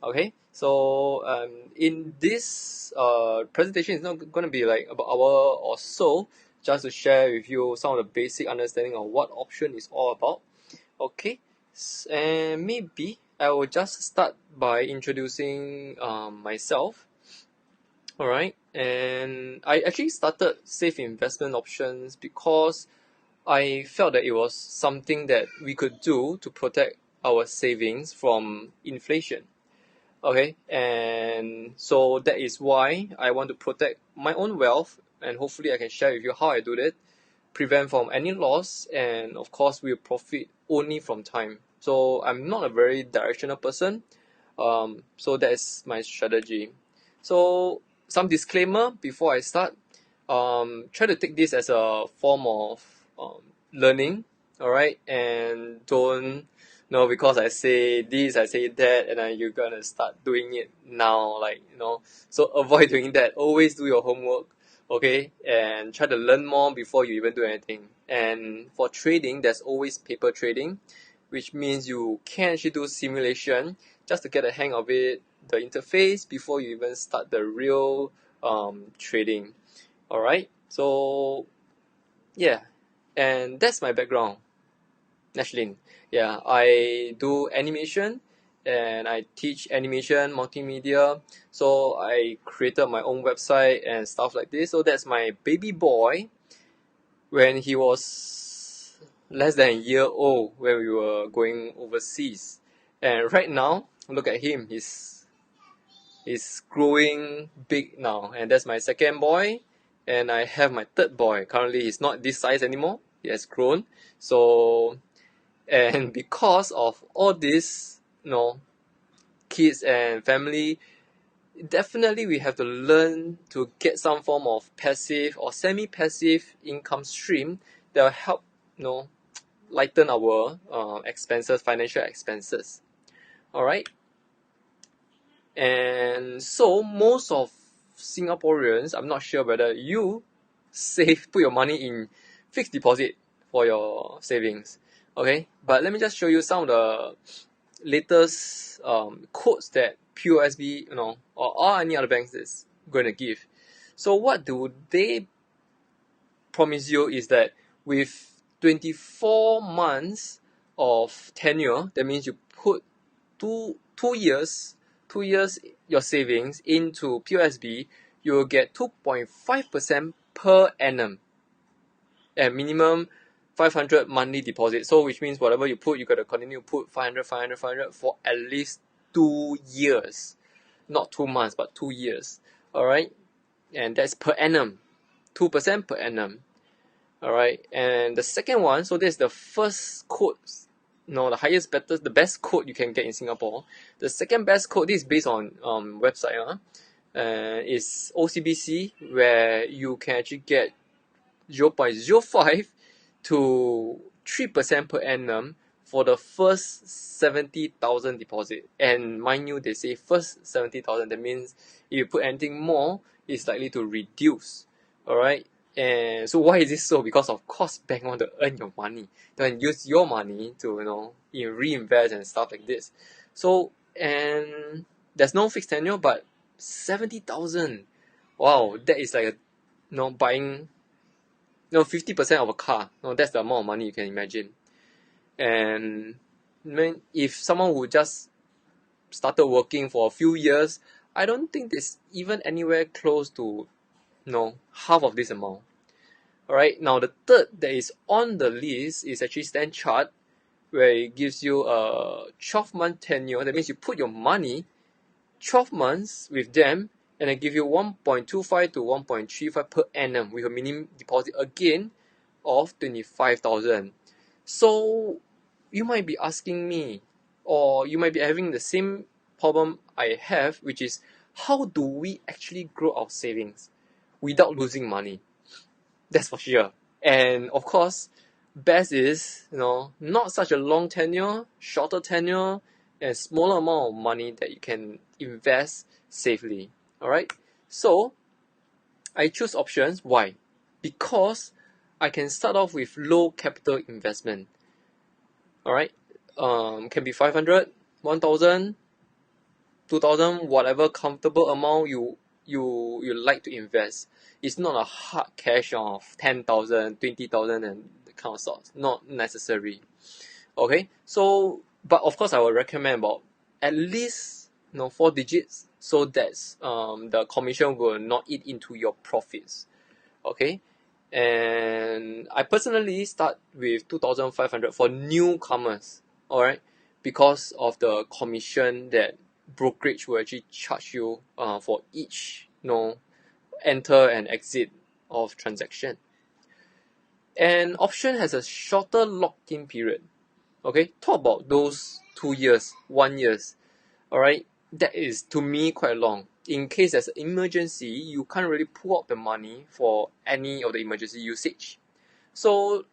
Okay, so in this presentation, it's not going to be like about an hour or so, just to share with you some of the basic understanding of what option is all about. Okay, and maybe I will just start by introducing myself. All right, and I actually started safe investment options because I felt that it was something that we could do to protect our savings from inflation. Okay, and so that is why I want to protect my own wealth, and hopefully I can share with you how I do that, prevent from any loss, and of course we'll profit only from time. So I'm not a very directional person, so that's my strategy. So some disclaimer before I start. Try to take this as a form of learning, all right, and don't because I say this, I say that, and then you're gonna start doing it now, so avoid doing that. Always do your homework, okay, and try to learn more before you even do anything. And for trading, there's always paper trading, which means you can actually do simulation just to get a hang of it, the interface, before you even start the real trading. All right, so yeah, and that's my background, Nashlin. Yeah, I do animation and I teach animation, multimedia. So I created my own website and stuff like this. So that's my baby boy when he was less than a year old when we were going overseas. And right now, look at him. He's growing big now, and that's my second boy. And I have my third boy. Currently, he's not this size anymore. He has grown. So, and because of all this, kids and family, definitely we have to learn to get some form of passive or semi-passive income stream that will help, lighten our expenses, financial expenses. All right. And so most of Singaporeans, I'm not sure whether you put your money in fixed deposit for your savings. Okay, but let me just show you some of the latest quotes that POSB, or any other banks is going to give. So what do they promise you is that with 24 months of tenure, that means you put two years your savings into POSB, you will get 2.5% per annum and minimum 500 monthly deposit. So which means whatever you put, you got to continue to put 500 for at least 2 years, not 2 months but 2 years. All right, and that's per annum, 2% per annum. All right, and the second one, so this is the first quote, the best quote you can get in Singapore. The second best quote, this is based on website, is OCBC, where you can actually get 0.05 to 3% per annum for the first 70,000 deposit. And mind you, they say first 70,000. That means if you put anything more, it's likely to reduce. All right. And so why is this so? Because of course, bank want to earn your money, then use your money to reinvest and stuff like this. So, and there's no fixed tenure, but 70,000. Wow, that is like buying 50% of a car. That's the amount of money you can imagine. And if someone who just started working for a few years, I don't think there's even anywhere close to half of this amount. All right. Now the third that is on the list is actually StanChart, where it gives you a 12-month tenure. That means you put your money 12 months with them, and they give you 1.25 to 1.35 per annum with a minimum deposit again of 25,000. So you might be asking me, or you might be having the same problem I have, which is how do we actually grow our savings without losing money? That's for sure. And of course, best is, not such a long tenure, shorter tenure, and smaller amount of money that you can invest safely. All right. So I choose options. Why? Because I can start off with low capital investment. All right. Can be 500, 1,000, 2,000, whatever comfortable amount you like to invest. It's not a hard cash of 10,000, 20,000 and the kind of sorts. Not necessary. Okay, so but of course I would recommend about at least 4 digits, so that's the commission will not eat into your profits. Okay, and I personally start with 2,500 for newcomers. All right, because of the commission that brokerage will actually charge you for each enter and exit of transaction. And option has a shorter lock-in period. Okay, talk about those 2 years, 1 years. All right, that is to me quite long. In case there's an emergency, you can't really pull out the money for any of the emergency usage. So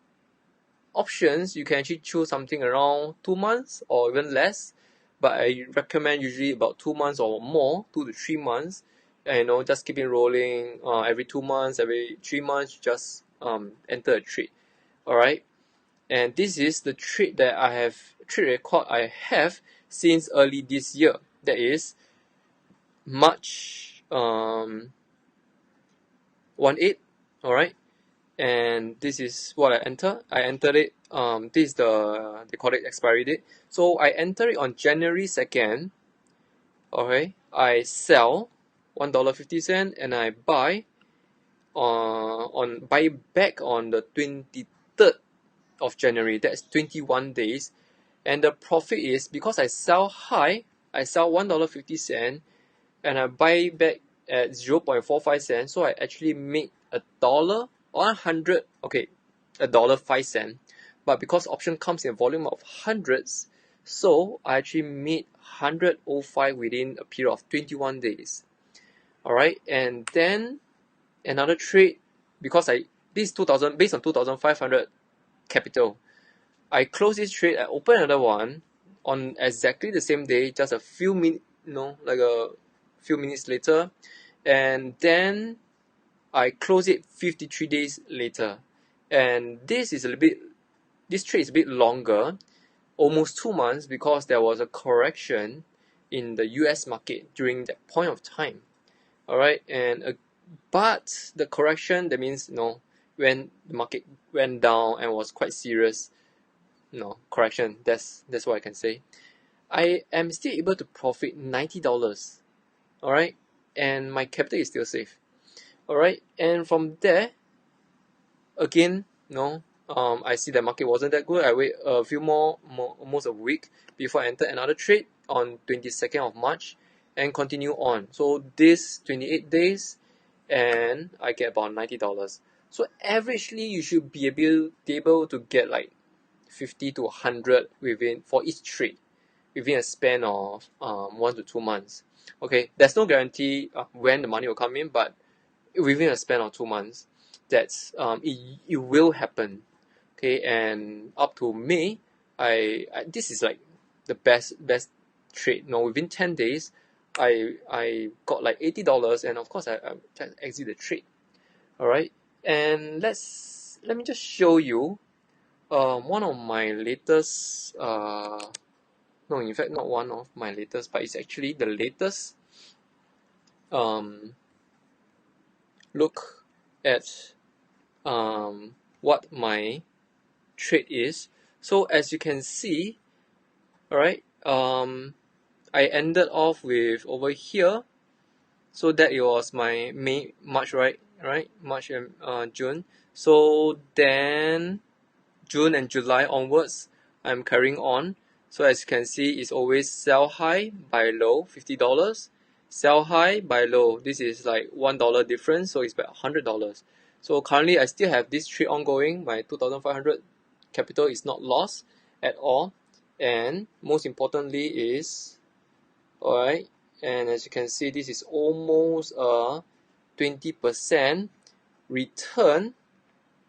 options, you can actually choose something around 2 months or even less, but I recommend usually about 2 months or more, 2 to 3 months, and just keep it rolling. Every 2 months, every 3 months, just enter a trade. All right, and this is the trade record I have since early this year. That is March 18. All right, and this is what I entered it. This is they call it expiry date. So I entered it on January 2nd. Okay, I sell $1.50 and I buy buy back on the 23rd of January. That's 21 days. And the profit is, because I sell high, I sell $1.50 and I buy back at 0.45 cents. So I actually made $1 okay, $1.05. But because option comes in a volume of hundreds, so I actually made 105 within a period of 21 days. Alright, and then another trade, because this 2,000 based on 2,500 capital. I close this trade, I open another one on exactly the same day, just a few minutes, like a few minutes later, and then I close it 53 days later. And this trade is a bit longer, almost 2 months, because there was a correction in the US market during that point of time. All right, and but the correction, that means when the market went down and was quite serious, correction, that's what I can say. I am still able to profit $90. All right, and my capital is still safe. All right, and from there, again, I see the market wasn't that good. I wait a few more almost a week before I enter another trade on 22nd of March and continue on. So this 28 days, and I get about $90. So averagely, you should be able to get like 50 to 100 for each trade within a span of 1 to 2 months. Okay, there's no guarantee when the money will come in, but within a span of 2 months, that's it will happen. Okay, and up to May, I this is like the best trade. Within 10 days, I got like $80, and of course I just exit the trade. All right, and let me just show you one of my latest no, in fact not one of my latest, but it's actually the latest look at what my trade is. So as you can see, all right, I ended off with over here. So that it was my March, right, March and June. So then June and July onwards, I'm carrying on. So as you can see, it's always sell high, buy low, $50. Sell high, buy low. This is like $1 difference, so it's about $100. So currently, I still have this trade ongoing. My 2,500 capital is not lost at all. And most importantly is, alright, and as you can see, this is almost a 20% return,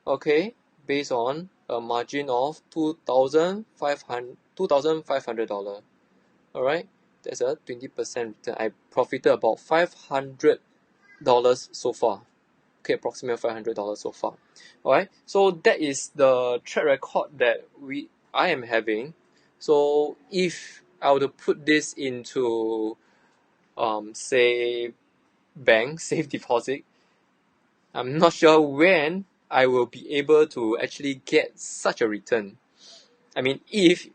okay, based on a margin of $2,500. Alright, that's a 20% return. I profited about $500 so far. Okay, approximately $500 so far. Alright, so that is the track record that I am having. So if I were to put this into say bank safe deposit, I'm not sure when I will be able to actually get such a return. I mean, if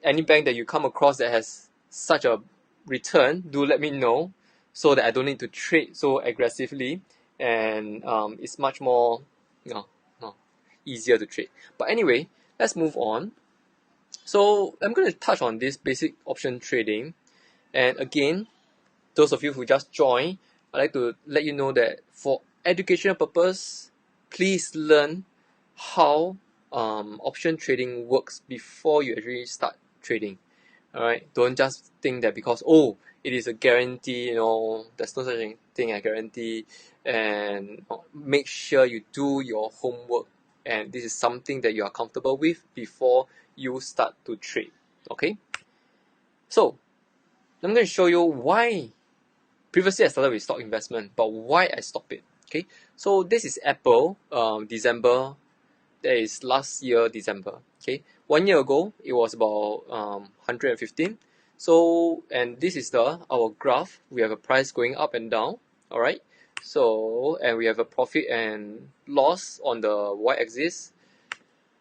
any bank that you come across that has such a return, do let me know so that I don't need to trade so aggressively, and it's much more, you know, easier to trade. But anyway, let's move on. So I'm going to touch on this basic option trading, and again, those of you who just joined, I'd like to let you know that for educational purpose, please learn how option trading works before you actually start trading. All right, don't just think that because it is a guarantee, there's no such thing as guarantee, and make sure you do your homework, and this is something that you are comfortable with before you start to trade. Okay, so I'm going to show you why. Previously I started with stock investment, but why I stopped it. Okay, so this is Apple, December. That is last year December. Okay, 1 year ago it was about 115. So, and this is our graph. We have a price going up and down. All right. So, and we have a profit and loss on the y-axis.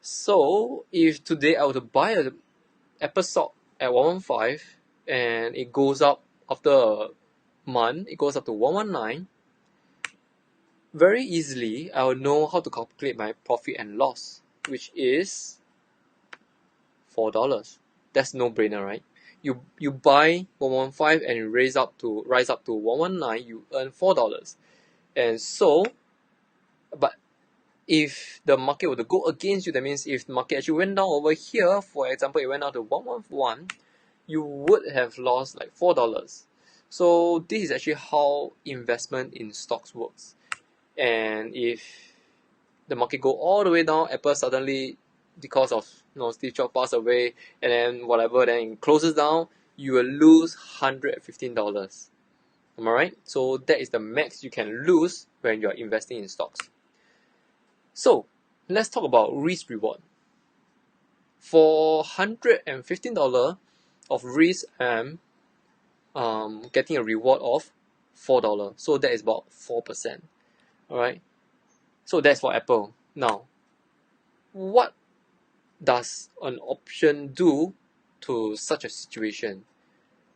So, if today I were to buy a Apple stock at 115 and it goes up after a month, it goes up to 119. Very easily, I will know how to calculate my profit and loss, which is $4. That's no brainer, right? You buy 115 and you rise up to 119, you earn $4. And so, but if the market were to go against you, that means if the market actually went down over here, for example, it went down to 111, you would have lost like $4. So this is actually how investment in stocks works. And if the market go all the way down, Apple suddenly, because of Steve Jobs passed away, and then whatever, then it closes down, you will lose $115. Am I right? So that is the max you can lose when you are investing in stocks. So let's talk about risk reward. For $115 of risk, I'm getting a reward of $4. So that is about 4%. Alright. So that's for Apple. Now, what does an option do to such a situation?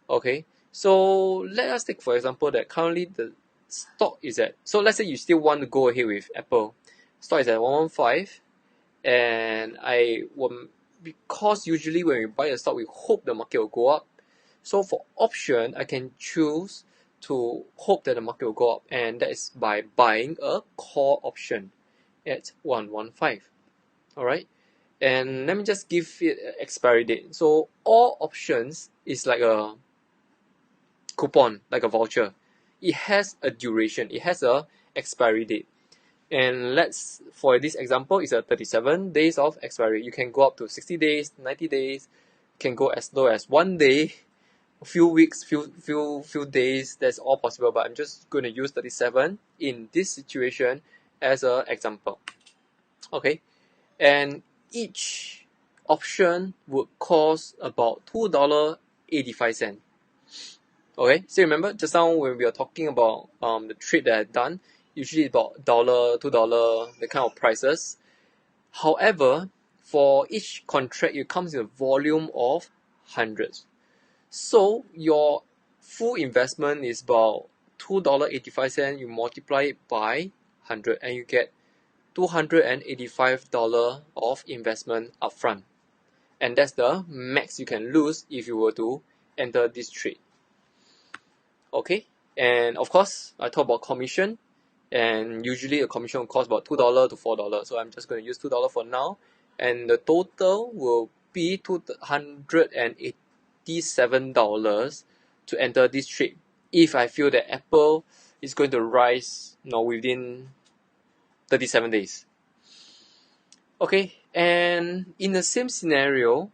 Okay, so let us take for example that currently the stock is at, so let's say you still want to go ahead with Apple. Stock is at 115, and because usually when we buy a stock we hope the market will go up. So for option, I can choose to hope that the market will go up, and that is by buying a call option at 115. Alright, and let me just give it an expiry date. So all options is like a coupon, like a voucher. It has a duration, it has a expiry date. And let's, for this example, it's a 37 days of expiry. You can go up to 60 days, 90 days, can go as low as 1 day, a few weeks, few days. That's all possible, but I'm just going to use 37 in this situation as an example. Okay, and each option would cost about $2.85. Okay, so remember just now when we were talking about the trade that I've done, usually about $1, $2, the kind of prices. However, for each contract, it comes in a volume of hundreds. So your full investment is about $2.85. You multiply it by 100, and you get $285 of investment upfront. And that's the max you can lose if you were to enter this trade. Okay, and of course, I talk about commission, and usually a commission will cost about $2 to $4. So I'm just going to use $2 for now, and the total will be $287 to enter this trade if I feel that Apple is going to rise within 37 days. Okay, and in the same scenario,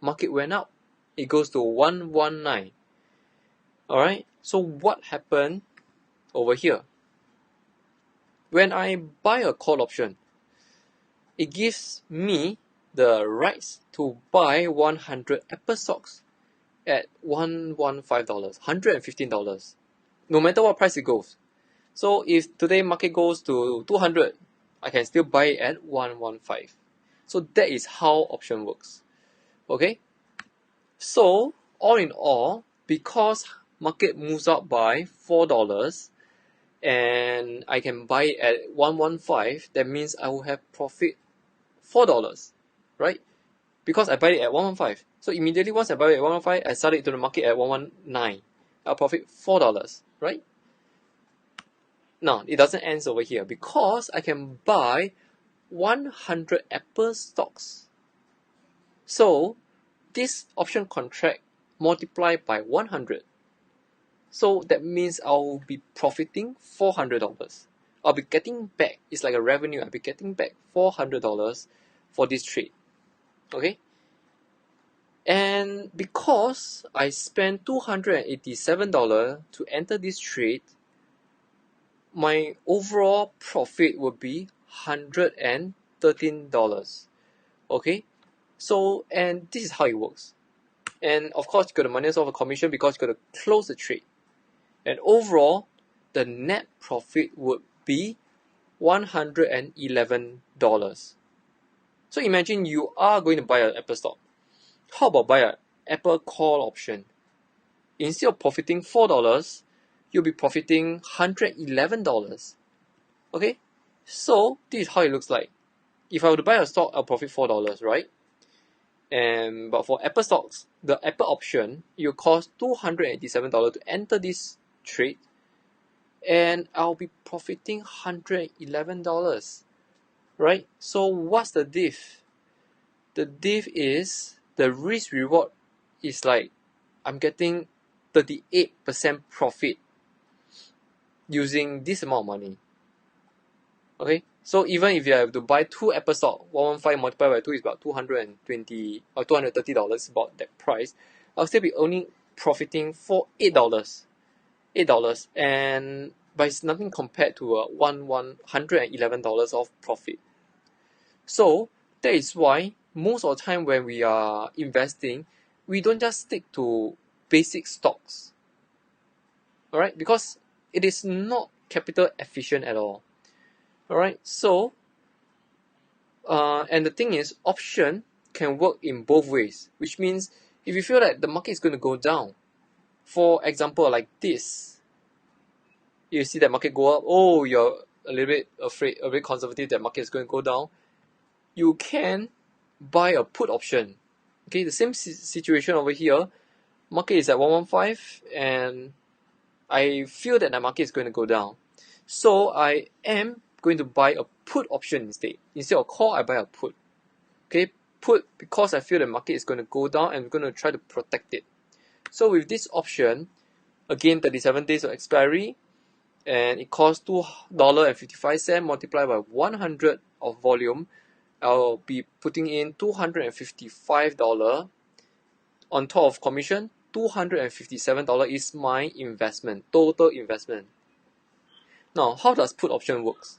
market went up. It goes to 119. Alright, so what happened over here? When I buy a call option, it gives me the rights to buy 100 Apple stocks at $115, $115, no matter what price it goes. So if today market goes to 200, I can still buy it at 115. So that is how option works. Okay. So all in all, because market moves up by $4 and I can buy it at 115, that means I will have profit $4, right? Because I buy it at 115. So immediately once I buy it at 115, I sell it to the market at 119. I'll profit $4, right? Now, it doesn't end over here because I can buy 100 Apple stocks. So, this option contract multiplied by 100. So, that means I'll be profiting $400. I'll be getting back, it's like a revenue, I'll be getting back $400 for this trade. Okay? And because I spent $287 to enter this trade, my overall profit would be $113. Okay, so and this is how it works. And of course, you got to minus off a commission because you got to close the trade. And overall, the net profit would be $111. So imagine you are going to buy an Apple stock. How about buy an Apple call option? Instead of profiting $4, you'll be profiting $111. Okay, so this is how it looks like. If I were to buy a stock, I'll profit $4, right? But for Apple stocks, the Apple option, it will cost $287 to enter this trade, and I'll be profiting $111, right? So what's the diff? The diff is the risk reward is like I'm getting 38% profit using this amount of money. Okay, so even if you have to buy 2 Apple stock, 115 multiplied by 2 is about $220 or $230, about that price. I'll still be only profiting for $8. And but it's nothing compared to $111 of profit. So that is why most of the time when we are investing, we don't just stick to basic stocks. Alright, because it is not capital efficient at all. Alright, so and the thing is, option can work in both ways, which means if you feel that the market is going to go down, for example, like this, you see that market go up, oh, you're a little bit afraid, a bit conservative that market is going to go down, you can buy a put option. Okay, the same situation over here, market is at 115 and I feel that the market is going to go down. So I am going to buy a put option instead. Instead of call, I buy a put. Okay, put because I feel the market is going to go down and I'm going to try to protect it. So with this option, again 37 days of expiry, and it costs $2.55 multiplied by 100 of volume. I'll be putting in $255 on top of commission. $257 is my investment, total investment. Now, how does put option works?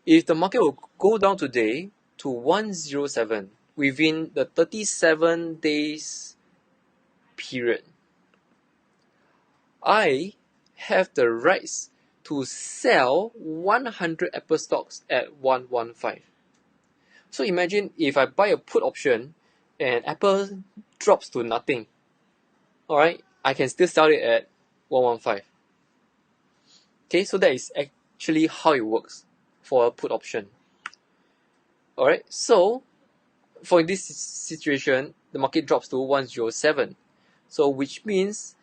If the market will go down today to 107 within the 37 days period, I have the rights to sell 100 Apple stocks at 115. So imagine if I buy a put option and Apple drops to nothing, alright, I can still sell it at 115. Okay, so that is actually how it works for a put option. Alright, so for this situation, the market drops to 107. So which means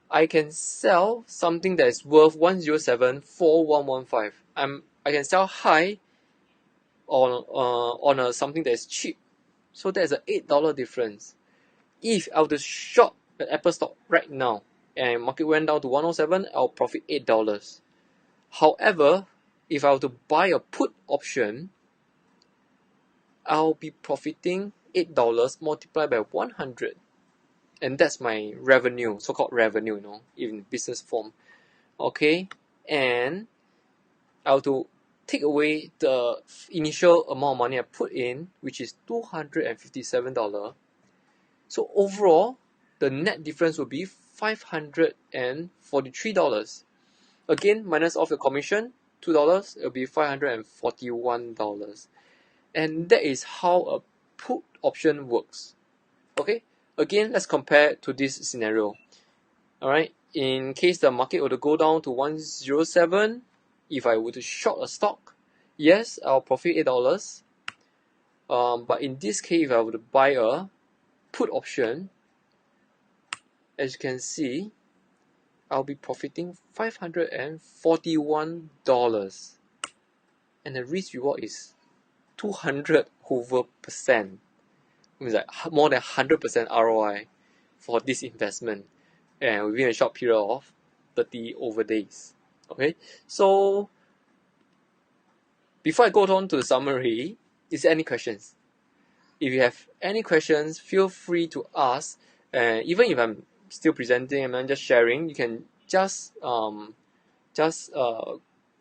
I can sell something that is worth 107 for 115. I can sell high on something that is cheap. So there's an $8 difference. If I were to short an Apple stock right now and market went down to 107, I'll profit $8. However, if I were to buy a put option, I'll be profiting $8 multiplied by 100. And that's my revenue, so-called revenue, in business form. Okay, and I have to take away the initial amount of money I put in, which is $257. So overall, the net difference will be $543. Again, minus off the commission, $2, it will be $541. And that is how a put option works. Okay, again, let's compare to this scenario. Alright, in case the market were to go down to 107, if I were to short a stock, yes, I'll profit $8. But in this case, if I were to buy a put option, as you can see, I'll be profiting $541, and the risk reward is 200 over percent. It means like more than 100% ROI for this investment, and within a short period of 30 over days. Okay, so before I go on to the summary, is there any questions? If you have any questions, feel free to ask. And even if I'm still presenting and I'm just sharing, you can just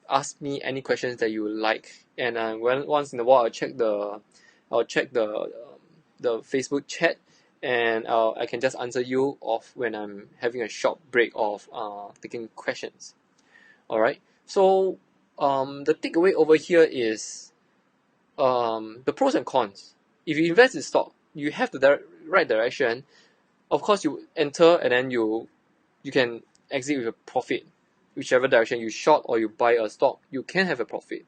ask me any questions that you would like. And once in a while, I'll check the Facebook chat, and I can just answer you off when I'm having a short break of taking questions. All right. So the takeaway over here is the pros and cons. If you invest in stock, you have the right direction. Of course, you enter and then you can exit with a profit. Whichever direction you short or you buy a stock, you can have a profit.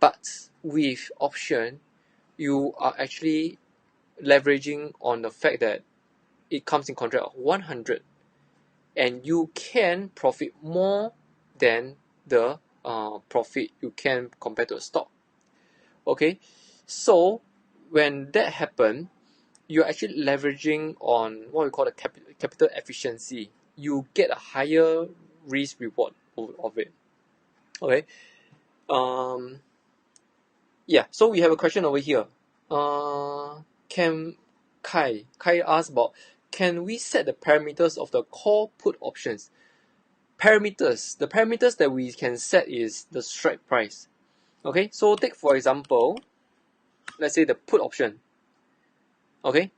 But with option, you are actually leveraging on the fact that it comes in contract of 100, and you can profit more than the profit you can compare to a stock. Okay, so when that happens, you're actually leveraging on what we call the capital efficiency. You get a higher risk reward of it. Okay. Yeah, so we have a question over here. Kai asked about, can we set the parameters of the call put options? The parameters that we can set is the strike price. Okay, so take for example, let's say the put option. Okay,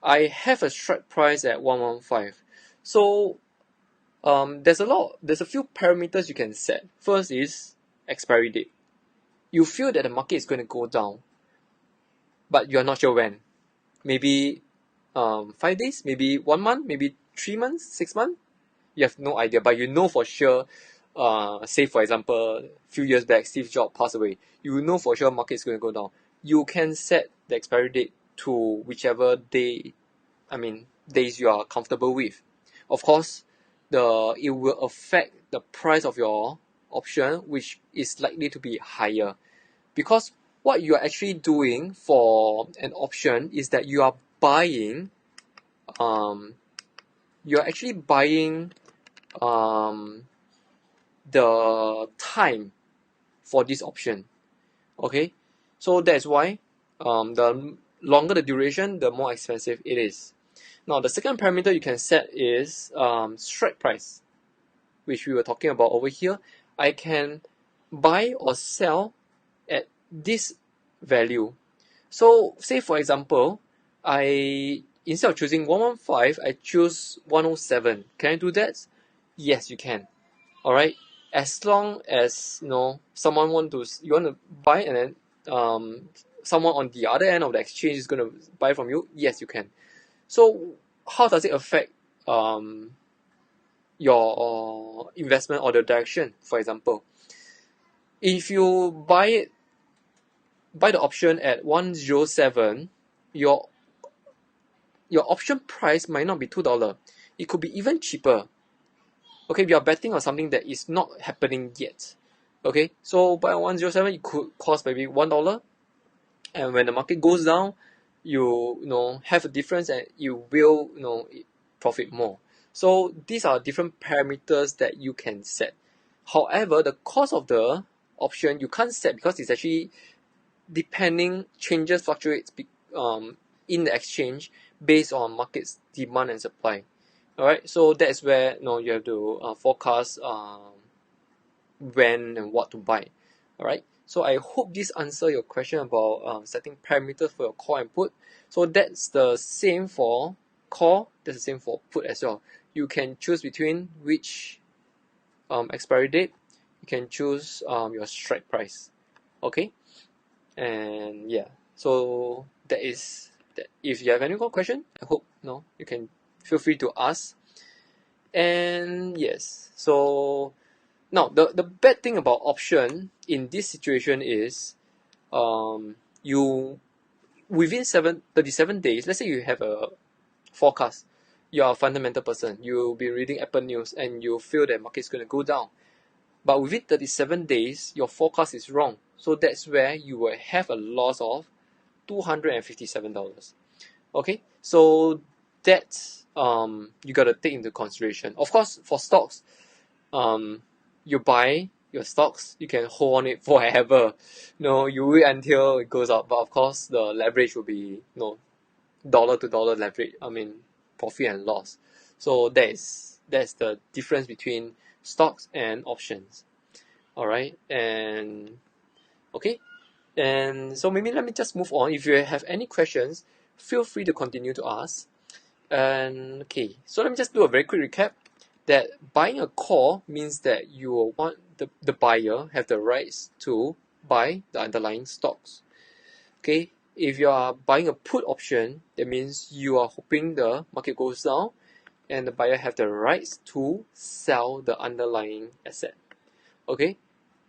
I have a strike price at 115. So there's a few parameters you can set. First is expiry date. You feel that the market is going to go down, but you're not sure when. Maybe 5 days, maybe 1 month, maybe 3 months, 6 months. You have no idea, but you know for sure. Say for example, a few years back, Steve Jobs passed away. You know for sure market is going to go down. You can set the expiry date to whichever days you are comfortable with. Of course, it will affect the price of your option, which is likely to be higher, because what you are actually doing for an option is that you are buying the time for this option. Okay, so that's why the longer the duration, the more expensive it is. Now, the second parameter you can set is strike price, which we were talking about over here. I can buy or sell at this value. So, say for example, instead of choosing 115, I choose 107. Can I do that? Yes, you can. All right. As long as you want to buy, and then someone on the other end of the exchange is going to buy from you. Yes, you can. So how does it affect your investment or the direction? For example, if you buy the option at 107, your option price might not be $2. It could be even cheaper. Okay, we are betting on something that is not happening yet. Okay, so by 107, it could cost maybe $1, and when the market goes down, you have a difference, and you will profit more. So these are different parameters that you can set. However, the cost of the option you can't set, because it's actually fluctuates in the exchange based on market's demand and supply. Alright, so that's where you have to forecast when and what to buy. Alright, so I hope this answers your question about setting parameters for your call and put. So that's the same for call, that's the same for put as well. You can choose between which expiry date. You can choose your strike price. Okay, and yeah, so that is that. If you have any more question, I hope you can feel free to ask. And yes, so now the bad thing about option in this situation is you within 37 days, let's say you have a forecast, you're a fundamental person, you'll be reading Apple News and you feel that market's going to go down. But within 37 days, your forecast is wrong. So that's where you will have a loss of $257. Okay, so that's you gotta take into consideration. Of course, for stocks, you buy your stocks, you can hold on it forever. You wait until it goes up. But of course, the leverage will be dollar to dollar leverage. I mean, profit and loss. So that's the difference between stocks and options. All right, and okay, and so maybe let me just move on. If you have any questions, feel free to continue to ask. And okay, so let me just do a very quick recap. That buying a call means that you will want the buyer have the rights to buy the underlying stocks. Okay, if you are buying a put option, that means you are hoping the market goes down and the buyer have the rights to sell the underlying asset. Okay,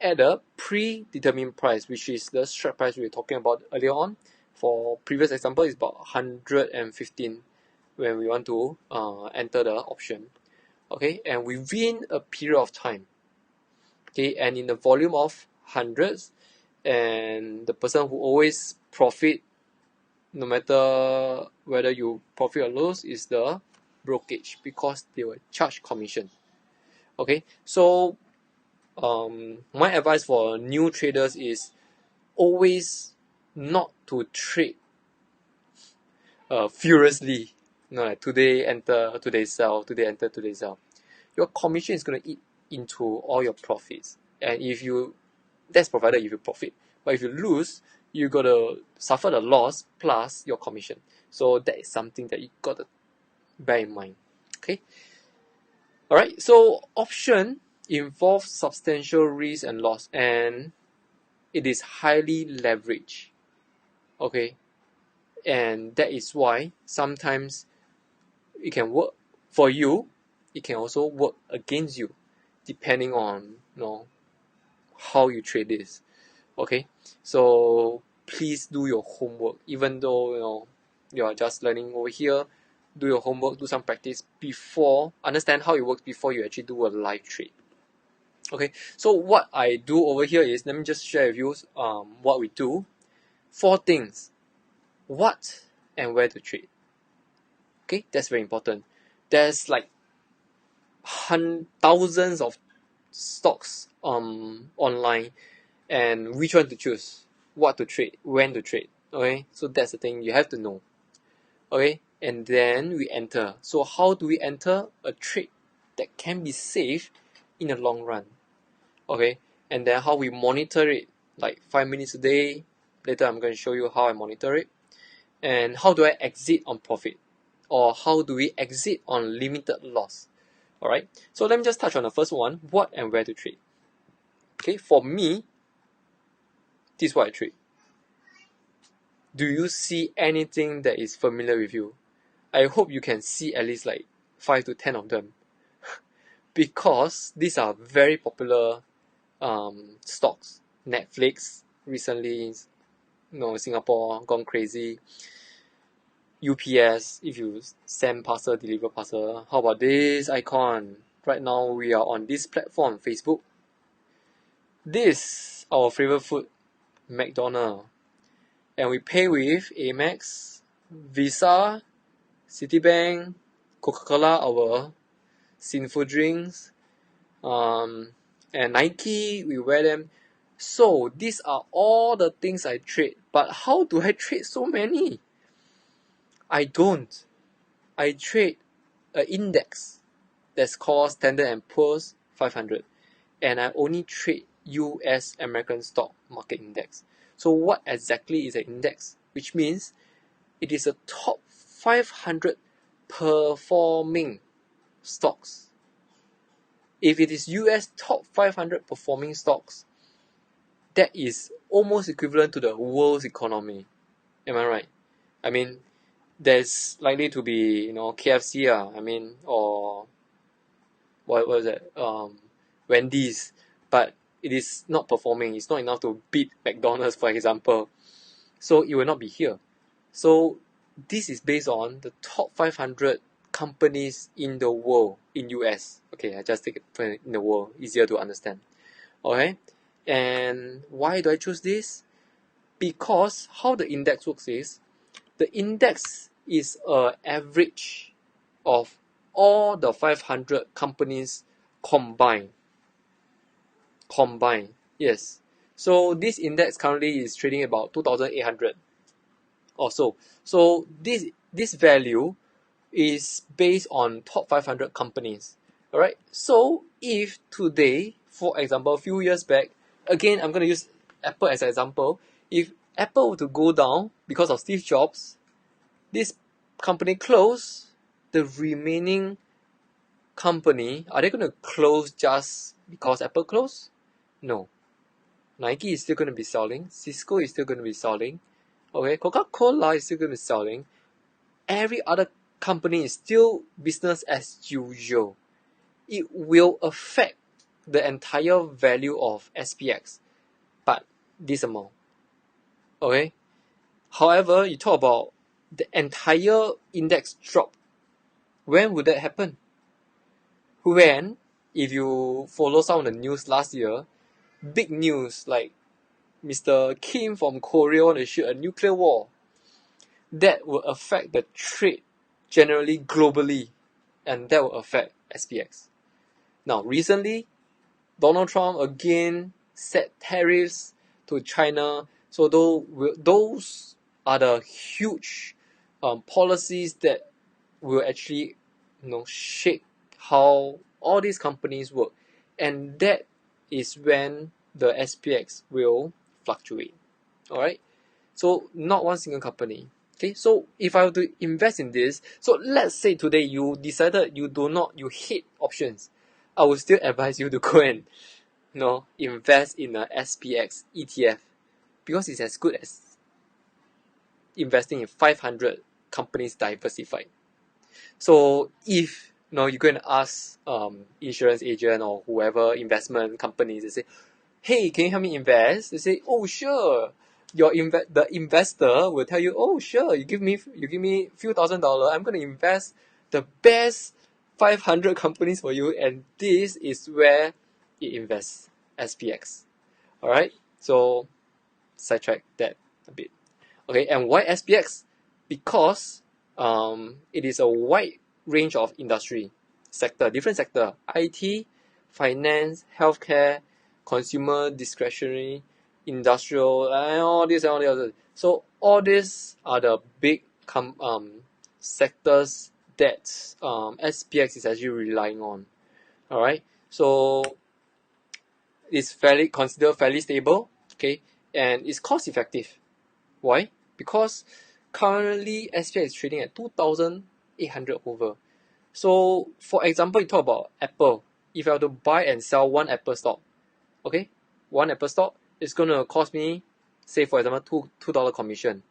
at a predetermined price, which is the strike price we were talking about earlier on. For previous example, is about 115 when we want to enter the option. Okay, and within a period of time, okay, and in the volume of hundreds, and the person who always profit, no matter whether you profit or lose, is the brokerage, because they will charge commission. Okay, so my advice for new traders is always not to trade furiously. Like today enter, today sell, today enter, today sell. Your commission is going to eat into all your profits. And that's provided if you profit. But if you lose, you got to suffer the loss plus your commission. So that is something that you got to bear in mind. Okay. Alright, so option involves substantial risk and loss, and it is highly leveraged. Okay. And that is why sometimes it can work for you, it can also work against you, depending on how you trade this. Okay, so please do your homework. Even though you are just learning over here, do your homework, do some practice before, understand how it works before you actually do a live trade. Okay, so what I do over here is, let me just share with you what we do. 4 things: what and where to trade. Okay, that's very important. There's like thousands of stocks online, and which one to choose, what to trade, when to trade. Okay, so that's the thing you have to know. Okay, and then we enter. So how do we enter a trade that can be safe in the long run? Okay, and then how we monitor it, like 5 minutes a day. Later I'm going to show you how I monitor it. And how do I exit on profit, or how do we exit on limited loss? Alright, so let me just touch on the first one: what and where to trade. Okay, for me, this is what I trade. Do you see anything that is familiar with you? I hope you can see at least like 5 to 10 of them because these are very popular stocks. Netflix recently, Singapore gone crazy. UPS, if you send parcel, deliver parcel. How about this icon? Right now we are on this platform, Facebook. This, our favorite food, McDonald's. And we pay with Amex, Visa, Citibank, Coca-Cola, our sinful drinks, and Nike, we wear them. So these are all the things I trade. But how do I trade so many? I don't. I trade an index that's called Standard & Poor's 500. And I only trade US American Stock Market Index. So what exactly is an index? Which means it is a top 500 performing stocks. If it is US top 500 performing stocks, that is almost equivalent to the world's economy. Am I right? I mean, there's likely to be, KFC, or what was it? Wendy's, but it is not performing. It's not enough to beat McDonald's, for example. So it will not be here. So this is based on the top 500 companies in the world, in US. Okay, I just take it in the world, easier to understand. Okay, and why do I choose this? Because how the index works is, the index is an average of all the 500 companies combined. Yes. So this index currently is trading about 2,800 or so. So this value is based on top 500 companies. Alright. So if today, for example, a few years back, again I'm going to use Apple as an example. If Apple were to go down because of Steve Jobs, this company close, the remaining company, are they going to close just because Apple closed? No. Nike is still going to be selling. Cisco is still going to be selling. Okay, Coca-Cola is still going to be selling. Every other company is still business as usual. It will affect the entire value of SPX, but this amount. Okay. However, you talk about the entire index drop. When would that happen? When, if you follow some of the news last year, big news like Mr. Kim from Korea want to shoot a nuclear war, that will affect the trade generally globally, and that will affect SPX. Now, recently, Donald Trump again set tariffs to China, so those are the huge policies that will actually shape how all these companies work, and that is when the SPX will fluctuate. Alright, so not one single company. Okay, so if I were to invest in this, so let's say today you decided you hate options, I would still advise you to go and invest in a SPX ETF, because it's as good as investing in 500 companies diversified. So if you're going to ask insurance agent or whoever investment companies, they say, hey, can you help me invest? They say, oh sure. The investor will tell you, oh sure, you give me few $1,000s, I'm going to invest the best 500 companies for you, and this is where it invests, SPX. Alright, so sidetrack that a bit. Okay, and why SPX? Because it is a wide range of industry sector, different sector, IT, finance, healthcare, consumer discretionary, industrial, and all this and all the others. So all these are the big sectors that SPX is actually relying on. Alright, so it's considered fairly stable, okay, and it's cost effective. Why? Because currently SPX is trading at 2,800 over. So for example, you talk about Apple. If I were to buy and sell one Apple stock, okay, one Apple stock, it's going to cost me, say for example, $2 commission.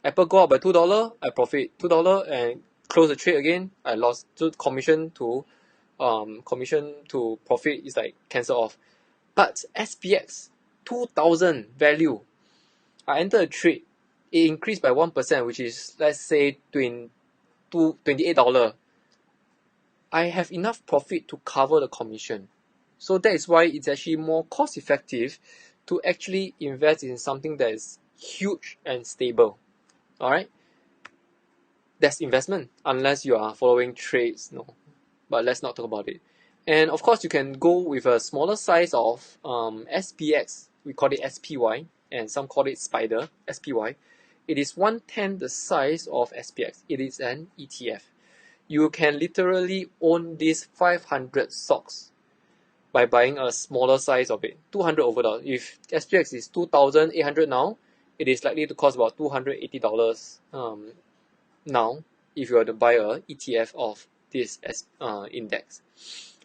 Apple go up by $2, I profit $2, and close the trade again, I lost. So commission to profit is like cancel off. But SPX 2,000 value, I enter a trade, it increased by 1%, which is, let's say, $28. I have enough profit to cover the commission. So that is why it's actually more cost effective to actually invest in something that is huge and stable. Alright? That's investment, unless you are following trades, no. But let's not talk about it. And of course, you can go with a smaller size of SPX. We call it SPY, and some call it SPDR, SPY. It is 1/10 the size of SPX. It is an ETF. You can literally own these 500 stocks by buying a smaller size of it, 200 over dollars. If SPX is 2,800 now, it is likely to cost about $280 now. if you are to buy a ETF of this index.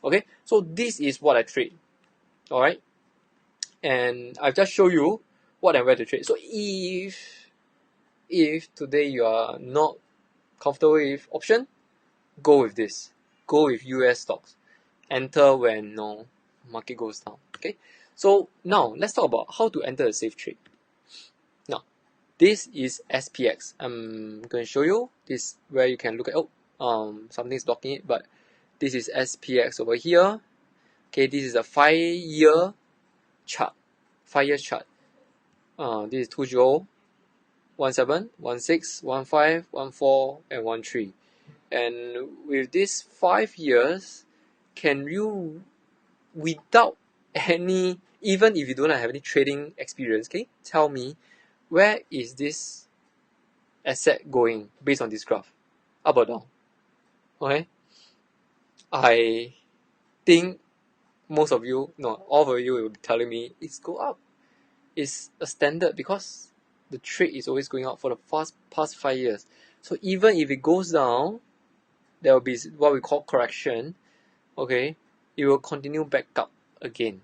Okay, so this is what I trade. All right, and I've just shown you what and where to trade. So if today you are not comfortable with option, go with this. Go with US stocks. Enter when no market goes down. Okay, so now let's talk about how to enter a safe trade. Now, this is SPX. I'm going to show you this where you can look at something's blocking it, but this is SPX over here. Okay, this is a 5-year chart. 5-year chart. This is 20, 17, 16, 15, 14, and 13. And with these 5 years, can you, without any, even if you don't have any trading experience, okay, tell me where is this asset going based on this graph? Up or down? Okay, I think most of you, no, all of you will be telling me it's go up. It's a standard because the trade is always going up for the past 5 years. So even if it goes down, there will be what we call correction. Okay, it will continue back up again.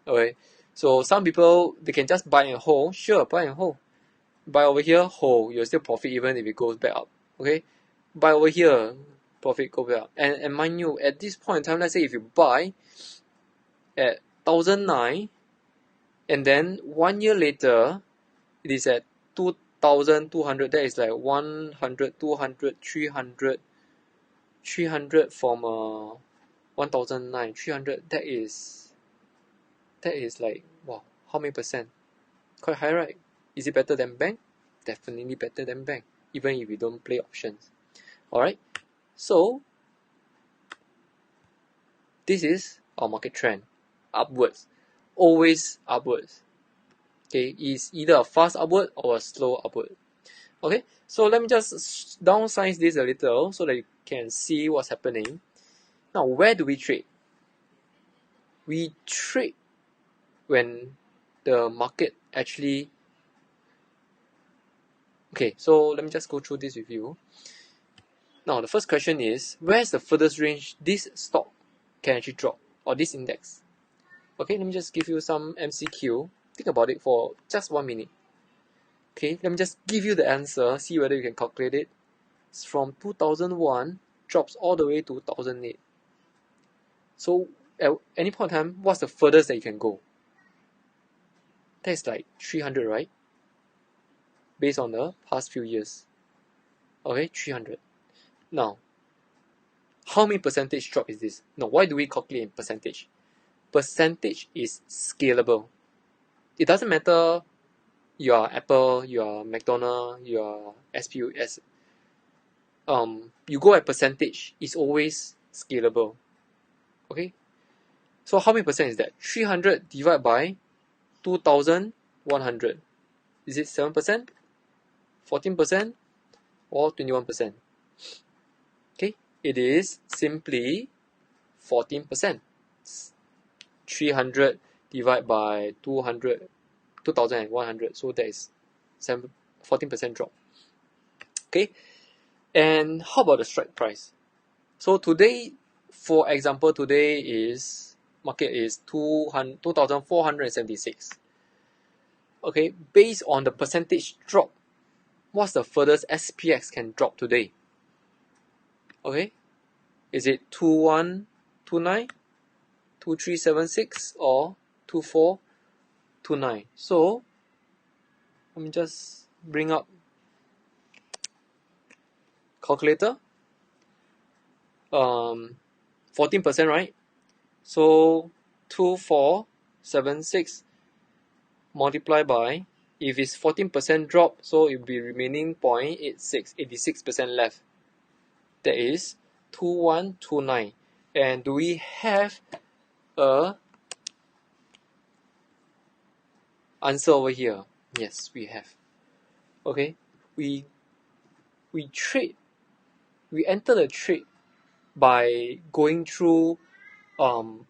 Okay, so some people, they can just buy and hold. Sure, buy and hold. Buy over here, hold. You'll still profit even if it goes back up. Okay, buy over here, profit go back up. And mind you, at this point in time, let's say if you buy at 1009, and then 1 year later it is at 2200, that is like 100, 200, 300 from 1009, 300, that is like, wow, how many percent? Quite high, right? Is it better than bank? Definitely better than bank, even if you don't play options. Alright, so this is our market trend, upwards, always upwards. Okay, it's either a fast upward or a slow upward. Okay, so let me just downsize this a little so that you can see what's happening. Now, where do we trade? We trade when the market actually... Okay, so let me just go through this with you. Now, the first question is, where's the furthest range this stock can actually drop, or this index? Okay, let me just give you some MCQ. Think about it for just 1 minute. Okay, let me just give you the answer, see whether you can calculate it. It's from 2001, drops all the way to 2008. So, at any point in time, what's the furthest that you can go? That's like 300, right? Based on the past few years. Okay, 300. Now, how many percentage drop is this? Now, why do we calculate in percentage? Percentage is scalable. It doesn't matter you are Apple, you are McDonald's, you are SPUS. You go at percentage, it's always scalable. Okay? So how many percent is that? 300 divided by 2,100. Is it 7%? 14%? Or 21%? Okay? It is simply 14%. 300 divided by 2,100. So that is 14% drop. Okay? And how about the strike price? So today, for example, today is market is 2,476. Okay, based on the percentage drop, what's the furthest SPX can drop today? Okay, is it 2129, 2376, or 2429? So let me just bring up calculator. 14%, right? So 2476 multiplied by, if it's 14% drop, so it will be remaining 0.86, 86% left. That is 2129. And do we have a answer over here? Yes, we have. Okay, we enter the trade by going through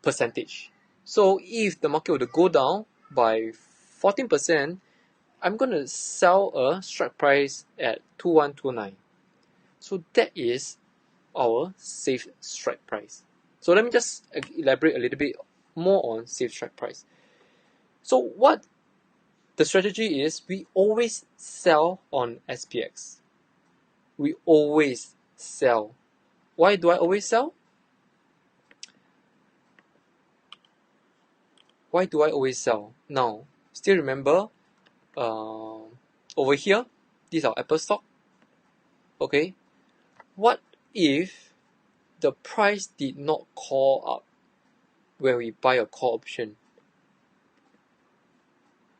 percentage. So if the market were to go down by 14%, I'm going to sell a strike price at 2129. So that is our safe strike price. So let me just elaborate a little bit more on safe strike price. So what the strategy is, we always sell on SPX. We always sell. Why do I always sell? Why do I always sell? Now, still remember, over here, these are Apple stock. Okay, what if the price did not call up when we buy a call option?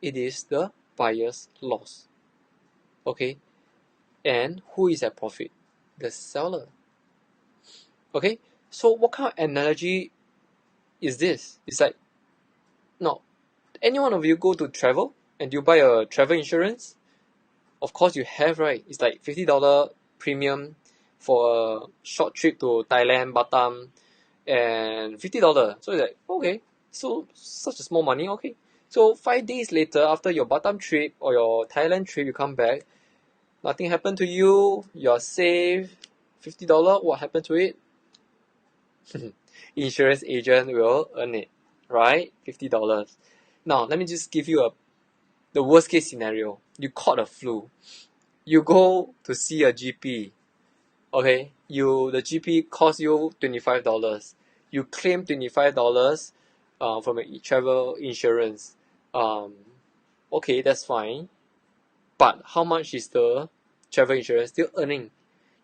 It is the buyer's loss. Okay, and who is at profit? The seller. Okay, so what kind of analogy is this? It's like, now, any one of you go to travel and you buy a travel insurance? Of course you have, right? It's like $50 premium for a short trip to Thailand, Batam, and $50. So it's like, okay, so such a small money, okay. So 5 days later, after your Batam trip or your Thailand trip, you come back, nothing happened to you, you're safe, $50, what happened to it? Insurance agent will earn it, right? $50. Now, let me just give you the worst case scenario. You caught a flu. You go to see a GP. Okay, the GP costs you $25. You claim $25 from a travel insurance. Okay, that's fine. But how much is the travel insurance still earning?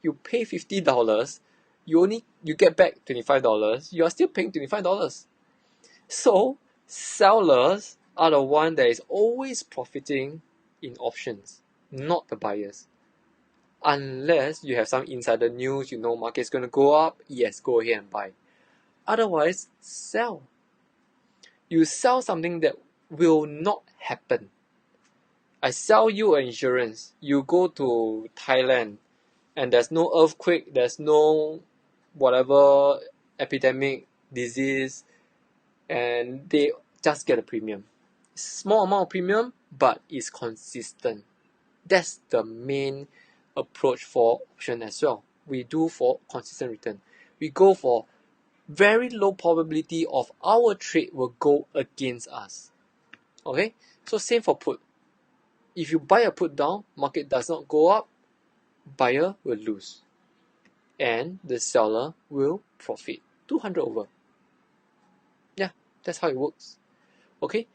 You pay $50, you get back $25. You are still paying $25. So sellers are the one that is always profiting in options, not the buyers. Unless you have some insider news, you know market's going to go up, yes, go ahead and buy. Otherwise, sell. You sell something that will not happen. I sell you an insurance. You go to Thailand and there's no earthquake, there's no whatever epidemic, disease, and they just get a premium. Small amount of premium, but it's consistent. That's the main approach for option as well. We do for consistent return. We go for very low probability of our trade will go against us. Okay, so same for put. If you buy a put down, market does not go up, buyer will lose, and the seller will profit 200 over. Yeah, that's how it works. Okay,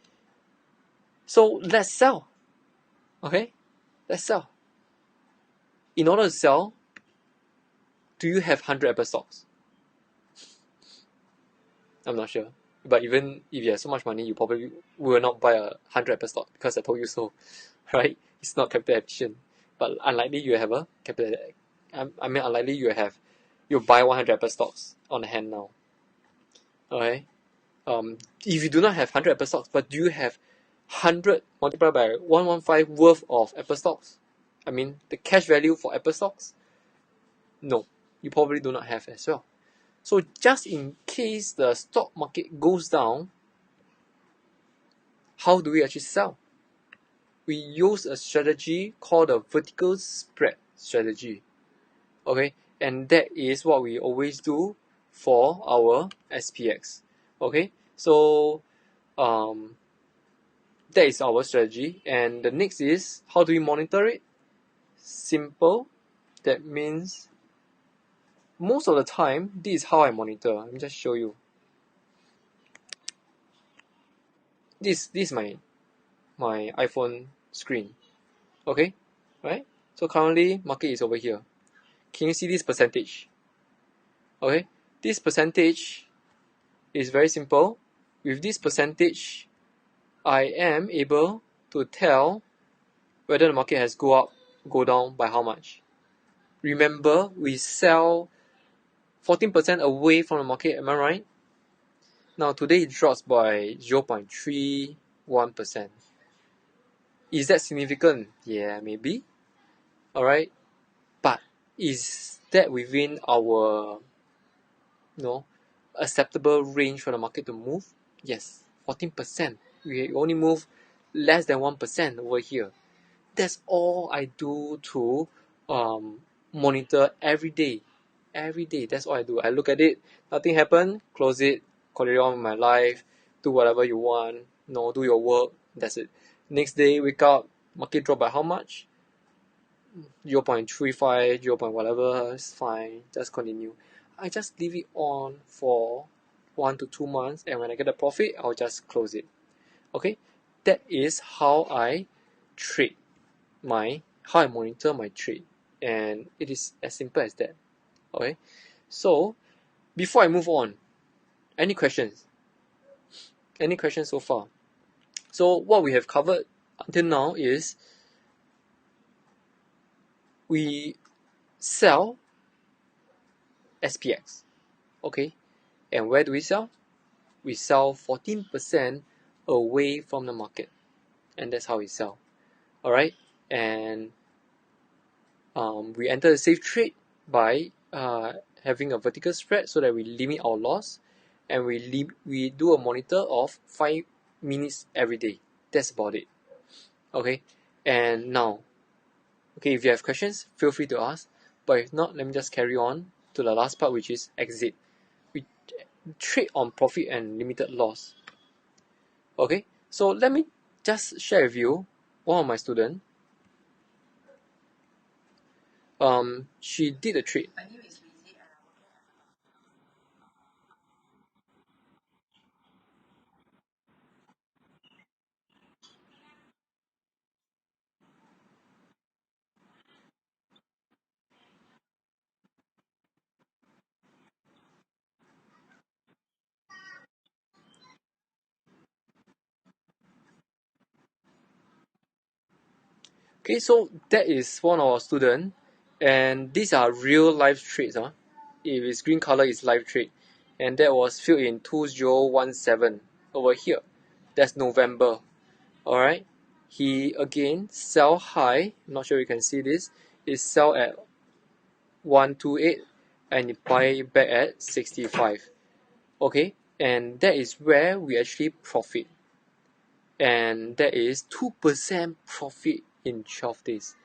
so let's sell. Okay, let's sell. In order to sell, do you have 100 Apple stocks? I'm not sure. But even if you have so much money, you probably will not buy 100 Apple stock because I told you so, right? It's not capital efficient. But unlikely you have a capital. Unlikely you buy 100 Apple stocks on hand now. Okay. If you do not have 100 Apple stocks, but do you have 100 multiplied by 115 worth of Apple stocks? I mean, the cash value for Apple stocks? No, you probably do not have as well. So just in case the stock market goes down, how do we actually sell? We use a strategy called the vertical spread strategy. Okay, and that is what we always do for our SPX. Okay, so that is our strategy. And the next is, how do we monitor it? Simple. That means most of the time, this is how I monitor. Let me just show you. This is my iPhone screen. Okay, right? So currently, market is over here. Can you see this percentage? Okay, this percentage is very simple. With this percentage, I am able to tell whether the market has go up, go down by how much. Remember, we sell 14% away from the market, am I right? Now today it drops by 0.31%. Is that significant? Yeah, maybe. Alright. But is that within our acceptable range for the market to move? Yes. 14%. We only move less than 1% over here. That's all I do to monitor every day. Every day, that's all I do. I look at it, nothing happened, close it, carry on with my life, do whatever you want, do your work, that's it. Next day, wake up, market drop by how much? 0.35, 0. Whatever, it's fine, just continue. I just leave it on for 1 to 2 months, and when I get a profit, I'll just close it. Okay, that is how I trade how I monitor my trade, and it is as simple as that. Okay, so before I move on, any questions? Any questions so far? So what we have covered until now is we sell SPX. Okay, and where do we sell? We sell 14% away from the market, and that's how we sell. All right, and we enter a safe trade by having a vertical spread so that we limit our loss, and we do a monitor of 5 minutes every day. That's about it. Okay, and now, okay, if you have questions, feel free to ask. But if not, let me just carry on to the last part, which is exit. We trade on profit and limited loss. Okay, so let me just share with you one of my students. She did a trade. Okay, so that is one of our students, and these are real life trades. If it's green color, it's live trade, and that was filled in 2017 over here. That's November. All right. He again sell high. I'm not sure you can see this. It sell at 128, and it buy back at 65. Okay, and that is where we actually profit, and that is 2% profit in 12 days.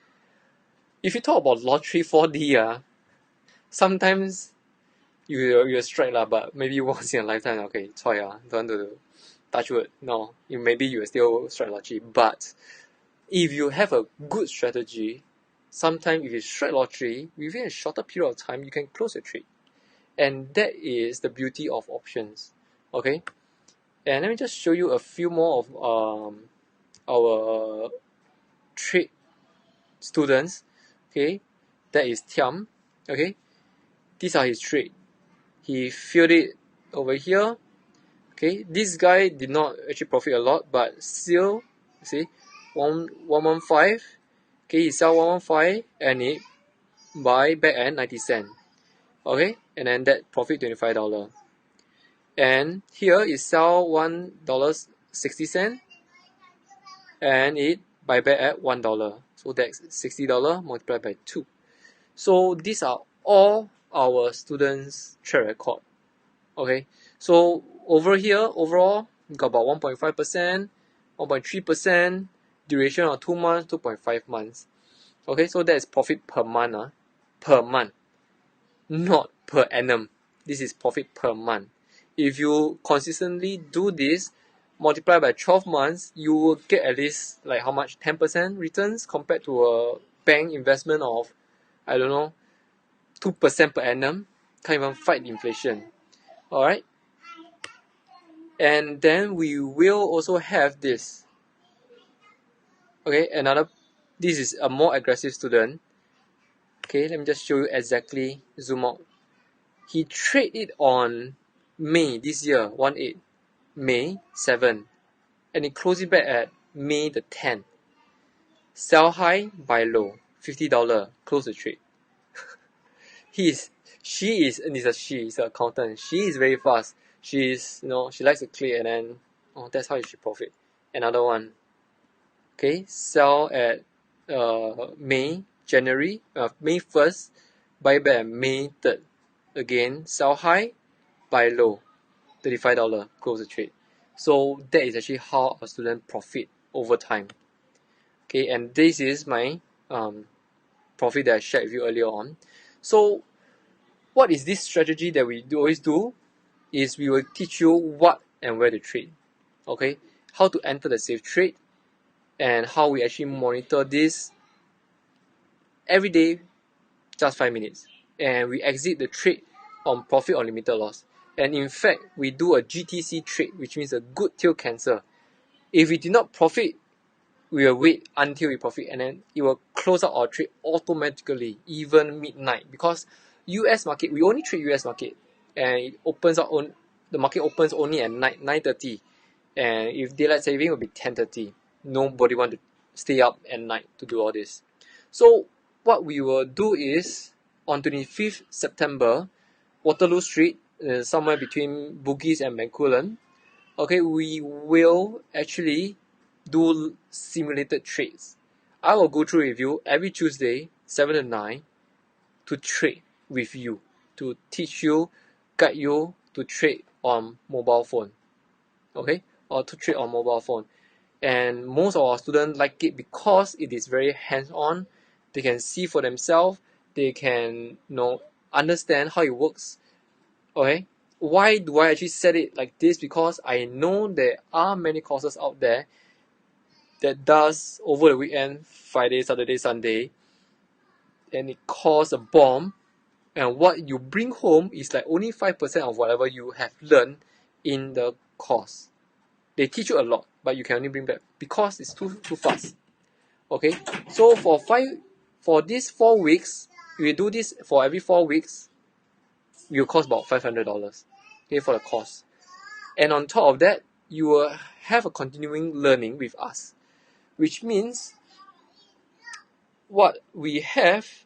If you talk about lottery 4D, sometimes you strike lah, but maybe once in a lifetime. Okay, try don't want to touch wood. No, maybe you will still strike lottery. But if you have a good strategy, sometimes if you strike lottery within a shorter period of time, you can close your trade, and that is the beauty of options. Okay, and let me just show you a few more of our trade students. Okay, that is Tiam. Okay, these are his trade. He filled it over here. Okay, this guy did not actually profit a lot, but still, see, 115. Okay, he sell 115 and it buy back at 90 cents. Okay, and then that profit $25. And here it sell $1.60 and it buy back at $1. So that's $60 multiplied by 2. So these are all our students' track record. Okay, so over here, overall, we got about 1.5%, 1.3%, duration of 2 months, 2.5 months. Okay, so that is profit per month, per month, not per annum. This is profit per month. If you consistently do this, multiply by 12 months, you will get at least like how much? 10% returns compared to a bank investment of, I don't know, 2% per annum. Can't even fight inflation. Alright? And then we will also have this. Okay, this is a more aggressive student. Okay, let me just show you exactly, zoom out. He traded it on May this year, 1/8, May 7, and he closed it back at May the 10th. Sell high, buy low, $50, close the trade. She's an accountant. She is very fast. She likes to click and then, that's how she profit. Another one. Okay, sell at May 1st, buy back May 3rd. Again, sell high, buy low, $35, close the trade. So that is actually how a student profit over time. Okay, and this is my profit that I shared with you earlier on. So what is this strategy that we always do? Is we will teach you what and where to trade. Okay, how to enter the safe trade and how we actually monitor this every day, just 5 minutes. And we exit the trade on profit or limited loss. And in fact, we do a GTC trade, which means a good till cancel. If we did not profit, we will wait until we profit, and then it will close out our trade automatically, even midnight. Because US market, we only trade US market, and it opens out on the market opens only at night 9:30, and if daylight saving will be 10:30. Nobody want to stay up at night to do all this. So what we will do is on 25th September, Waterloo Street, somewhere between Bugis and Bencoolen. Okay, we will actually do simulated trades. I will go through with you every Tuesday, 7 to 9, to trade with you, to teach you, guide you to trade on mobile phone. Okay, or to trade on mobile phone. And most of our students like it because it is very hands-on. They can see for themselves. They can understand how it works. Okay, why do I actually set it like this? Because I know there are many courses out there that does over the weekend, Friday, Saturday, Sunday, and it costs a bomb. And what you bring home is like only 5% of whatever you have learned in the course. They teach you a lot, but you can only bring back because it's too fast. Okay, so for these 4 weeks, we do this for every 4 weeks. It will cost about $500. Okay, for the course. And on top of that, you will have a continuing learning with us, which means what we have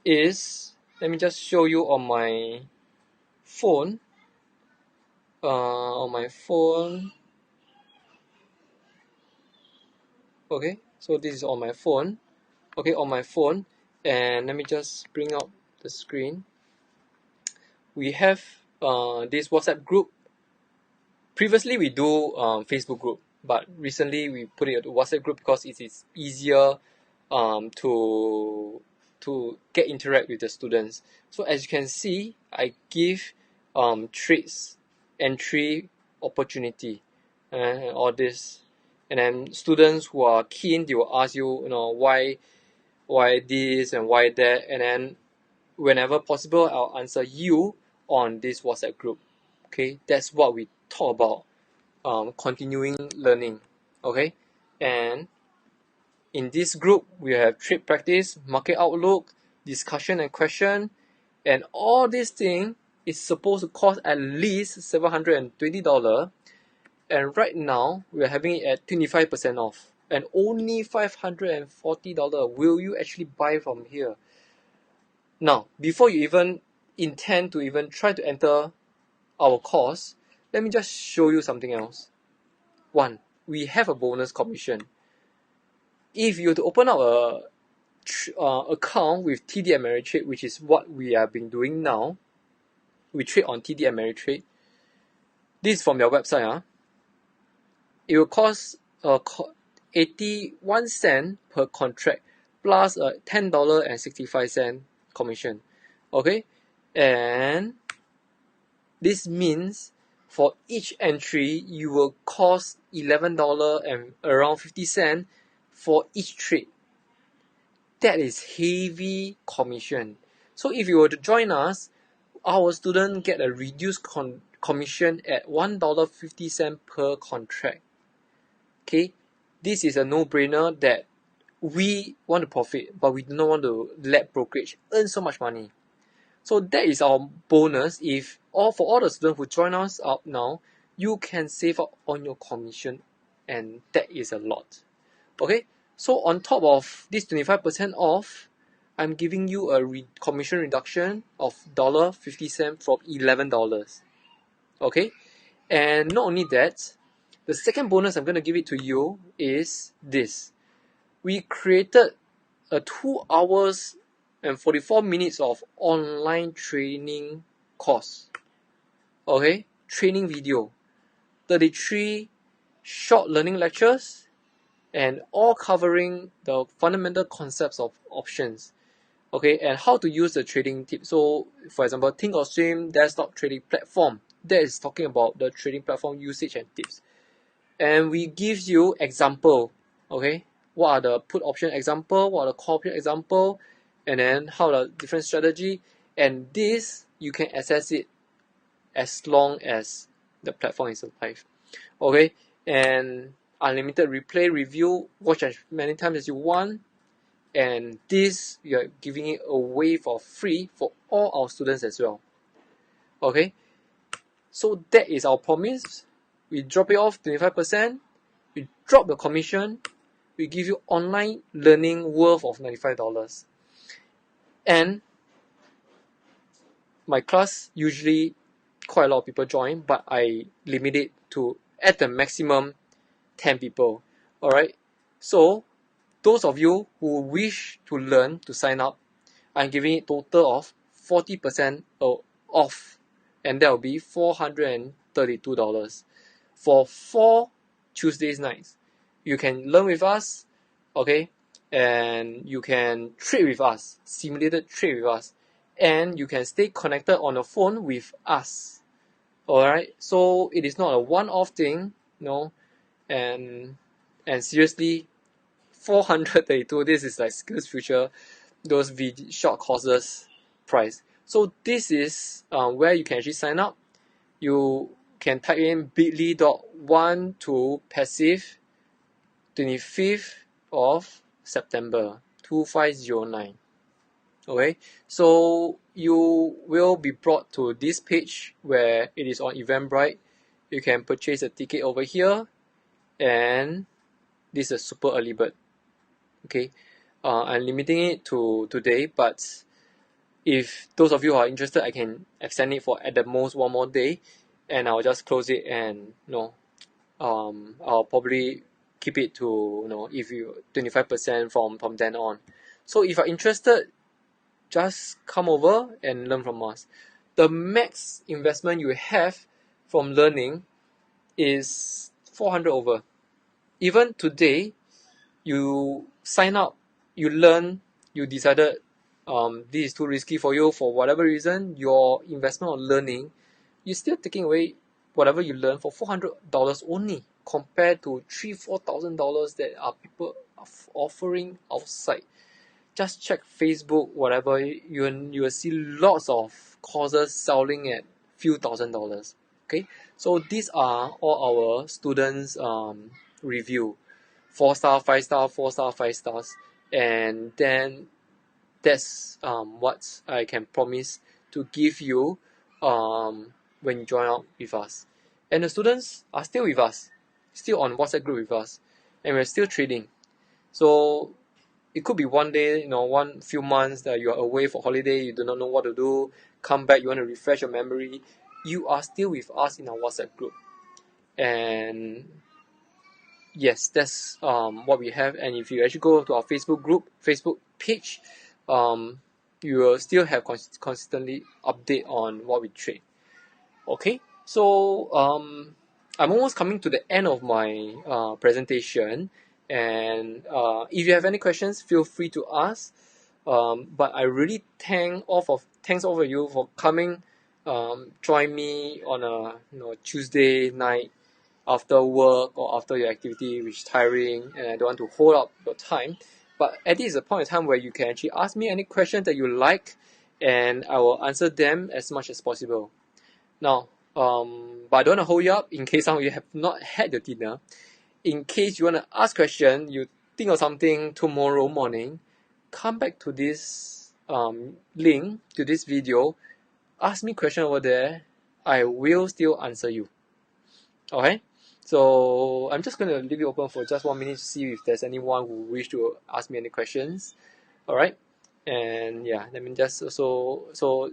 is, let me just show you on my phone. Okay, so this is on my phone. Okay, on my phone, and let me just bring up the screen. We have this WhatsApp group. Previously we do Facebook group, but recently we put it to WhatsApp group because it is easier to get interact with the students. So as you can see, I give trades entry opportunity and all this, and then students who are keen, they will ask you, why this and why that, and then whenever possible, I'll answer you on this WhatsApp group. Okay, that's what we talk about, continuing learning. Okay, and in this group, we have trade practice, market outlook, discussion and question, and all this thing is supposed to cost at least $720. And right now, we are having it at 25% off, and only $540. Will you actually buy from here? Now, before you even intend to even try to enter our course, let me just show you something else. One, we have a bonus commission. If you were to open up a account with TD Ameritrade, which is what we have been doing now, we trade on TD Ameritrade. This is from your website. It will cost 81 cents per contract plus a $10.65 commission. Okay, and this means for each entry you will cost $11 and around 50 cents for each trade. That is heavy commission. So if you were to join us, our student get a reduced commission at $1.50 per contract. Okay, this is a no-brainer that we want to profit, but we do not want to let brokerage earn so much money. So that is our bonus. For all the students who join us up now, you can save up on your commission, and that is a lot. Okay, so on top of this 25% off, I'm giving you a commission reduction of $1.50 from $11. Okay, and not only that, the second bonus I'm going to give it to you is this. We created a 2 hours and 44 minutes of online training course. Okay, training video, 33 short learning lectures, and all covering the fundamental concepts of options. Okay, and how to use the trading tip. So, for example, Thinkorswim desktop trading platform. That is talking about the trading platform usage and tips. And we give you example. Okay, what are the put option example? What are the call option example? And then how the different strategy. And this you can access it as long as the platform is alive. Okay, and unlimited replay, review, watch as many times as you want. And this we are giving it away for free for all our students as well. Okay, so that is our promise. We drop it off 25%, we drop the commission, we give you online learning worth of $95. And my class usually quite a lot of people join, but I limit it to at the maximum 10 people. Alright, so those of you who wish to learn to sign up, I'm giving it total of 40% off, and that will be $432 for 4 Tuesdays nights. You can learn with us, okay, and you can trade with us, simulated trade with us, and you can stay connected on the phone with us. Alright, so it is not a one-off thing, no, and seriously, 432, this is like SkillsFuture, those short courses price. So this is where you can actually sign up. You can type in bit.ly.1 to passive 25th of September 2509. Okay, so you will be brought to this page where it is on Eventbrite. You can purchase a ticket over here, and this is a super early bird. Okay, I'm limiting it to today, but if those of you who are interested, I can extend it for at the most one more day, and I'll just close it, and I'll probably keep it to if you 25% from then on. So if you're interested, just come over and learn from us. The max investment you have from learning is 400 over. Even today, you sign up, you learn, you decided this is too risky for you for whatever reason, your investment on learning, you're still taking away whatever you learn for $400 only, compared to $3,000-$4,000 that are people offering outside. Just check Facebook, whatever, you will see lots of courses selling at few $1,000s. Okay, so these are all our students review. 4-star, 5-star, 4-star, 5 stars, and then that's what I can promise to give you when you join up with us. And the students are still with us, still on WhatsApp group with us, and we're still trading. So it could be one day, one few months that you are away for holiday, you do not know what to do, come back, you want to refresh your memory, you are still with us in our WhatsApp group. And yes, that's what we have. And if you actually go to our Facebook page, you will still have consistently update on what we trade. Okay, so I'm almost coming to the end of my presentation, and if you have any questions, feel free to ask. But I really thanks all of you for coming, join me on a Tuesday night after work or after your activity, which is tiring, and I don't want to hold up your time. But at this is a point in time where you can actually ask me any questions that you like, and I will answer them as much as possible. Now, but I don't want to hold you up in case some of you have not had your dinner. In case you want to ask question, you think of something tomorrow morning, come back to this link, to this video, ask me question over there, I will still answer you. Okay? So I'm just going to leave it open for just 1 minute to see if there's anyone who wish to ask me any questions. Alright? And yeah, let me just so